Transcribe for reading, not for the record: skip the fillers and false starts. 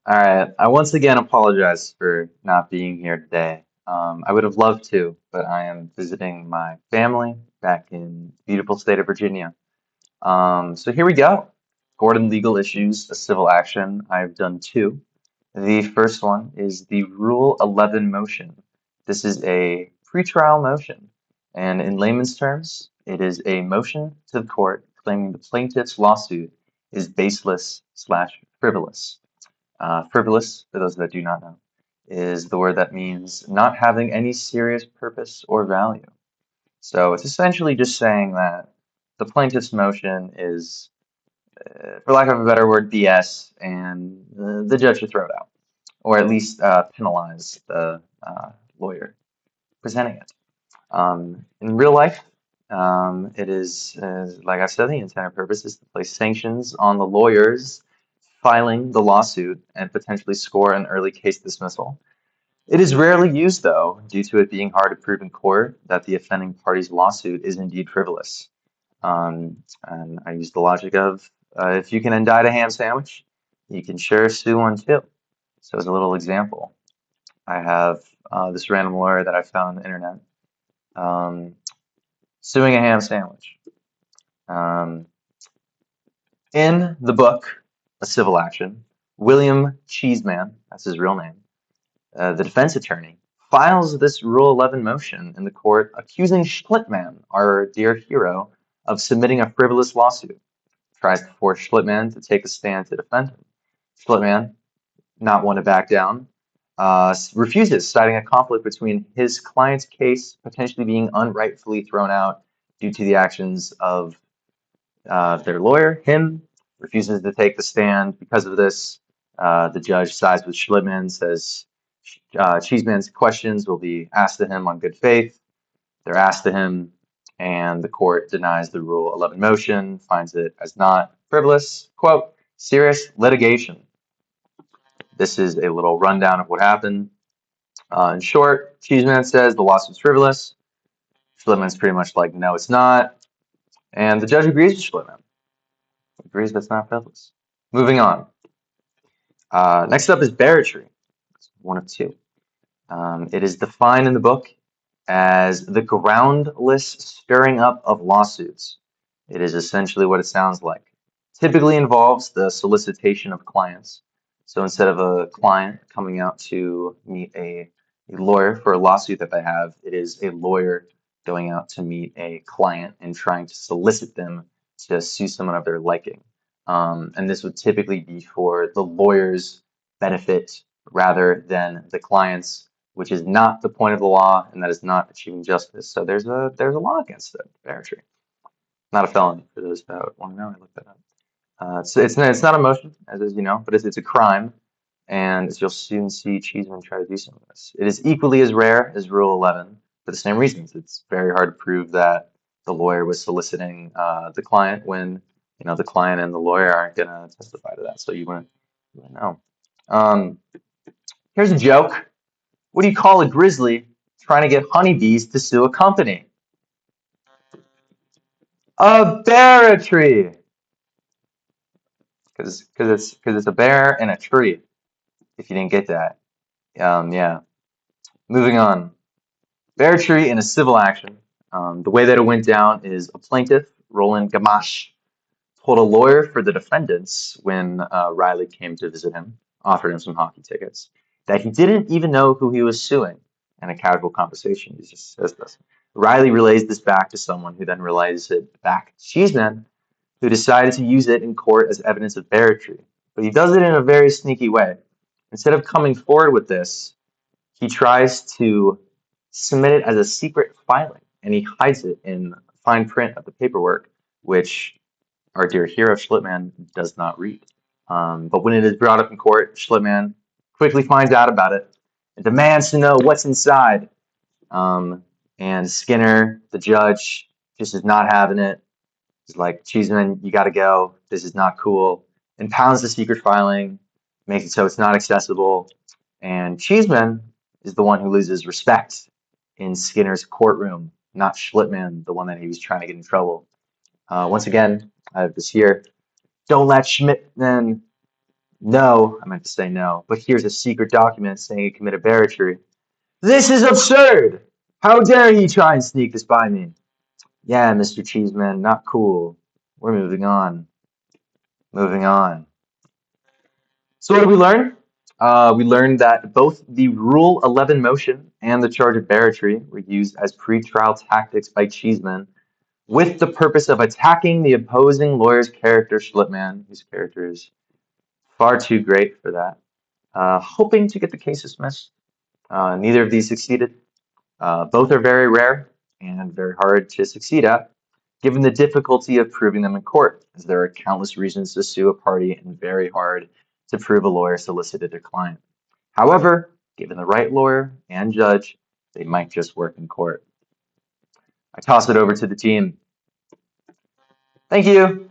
All right. I once again apologize for not being here today. I would have loved to, but I am visiting my family back in the beautiful state of Virginia. So here we go. Gordon Legal Issues, a civil action. I've done two. The first one is the Rule 11 motion. This is a pretrial motion, and in layman's terms, it is a motion to the court claiming the plaintiff's lawsuit is baseless slash frivolous. Frivolous, for those that do not know, is the word that means not having any serious purpose or value. So it's essentially just saying that the plaintiff's motion is, for lack of a better word, BS, and the judge should throw it out, or at least penalize the lawyer presenting it. In real life, it is, like I said, the intended purpose is to place sanctions on the lawyers filing the lawsuit and potentially score an early case dismissal. It is rarely used, though, due to it being hard to prove in court that the offending party's lawsuit is indeed frivolous. And I use the logic of if you can indict a ham sandwich, you can sure sue one too. So, as a little example, I have this random lawyer that I found on the internet um, suing a ham sandwich. Um, in the book, A Civil Action, William Cheeseman, that's his real name, the defense attorney, files this Rule 11 motion in the court accusing Schlittman, our dear hero, of submitting a frivolous lawsuit. Tries to force Schlittman to take a stand to defend him. Schlittman, not one to back down, refuses, citing a conflict between his client's case potentially being unrightfully thrown out due to the actions of their lawyer, him, refuses to take the stand because of this. The judge sides with Schlittman, says Cheeseman's questions will be asked to him on good faith. They're asked to him, and the court denies the Rule 11 motion, finds it as not frivolous. Quote, serious litigation. This is a little rundown of what happened. In short, Cheeseman says the lawsuit's frivolous. Schlittman's pretty much like, no, it's not. And the judge agrees with Schlittman, agrees that's not frivolous. Moving on. Next up is barratry. It's one of two. It is defined in the book as the groundless stirring up of lawsuits. It is essentially what it sounds like. Typically involves the solicitation of clients. So instead of a client coming out to meet a lawyer for a lawsuit that they have, it is a lawyer going out to meet a client and trying to solicit them to sue someone of their liking. And this would typically be for the lawyer's benefit rather than the client's, which is not the point of the law, and that is not achieving justice. So there's a law against it, barratry. Not a felony for those that want to know. I looked that up. It's not a motion, as you know, but it's a crime, and as you'll soon see, Cheeseman try to do some of this. It is equally as rare as Rule 11 for the same reasons. It's very hard to prove that the lawyer was soliciting the client when the client and the lawyer aren't going to testify to that, so you wouldn't know. Um, Here's a joke. What do you call a grizzly trying to get honeybees to sue a company? A barratry, because it's a bear and a tree. If you didn't get that, yeah. Moving on. Barratry in a civil action. The way that it went down is a plaintiff, Roland Gamache, told a lawyer for the defendants when Riley came to visit him, offered him some hockey tickets, that he didn't even know who he was suing. In a casual conversation, he just says this. Riley relays this back to someone who then relays it back to Cheeseman, who decided to use it in court as evidence of barratry. But he does it in a very sneaky way. Instead of coming forward with this, he tries to submit it as a secret filing, and he hides it in fine print of the paperwork, which our dear hero Schlittman does not read. But when it is brought up in court, Schlittman quickly finds out about it and demands to know what's inside. Um, and Skinner, the judge, just is not having it. He's like, Cheeseman, you got to go. This is not cool. Impounds the secret filing, makes it so it's not accessible. And Cheeseman is the one who loses respect in Skinner's courtroom, not Schlittman, the one that he was trying to get in trouble. Once again, I have this here. Don't let Schmidtman No, I meant to say no, but here's a secret document saying he committed barratry. This is absurd! How dare he try and sneak this by me? Yeah, Mr. Cheeseman, not cool. We're moving on. Moving on. So what did we learn? We learned that both the Rule 11 motion and the charge of barratry were used as pretrial tactics by Cheeseman with the purpose of attacking the opposing lawyer's character, Schlipman, whose character is far too great for that, hoping to get the case dismissed. Neither of these succeeded. Both are very rare and very hard to succeed at, given the difficulty of proving them in court, as there are countless reasons to sue a party and very hard to prove a lawyer solicited a client. However, given the right lawyer and judge, they might just work in court. I toss it over to the team. Thank you.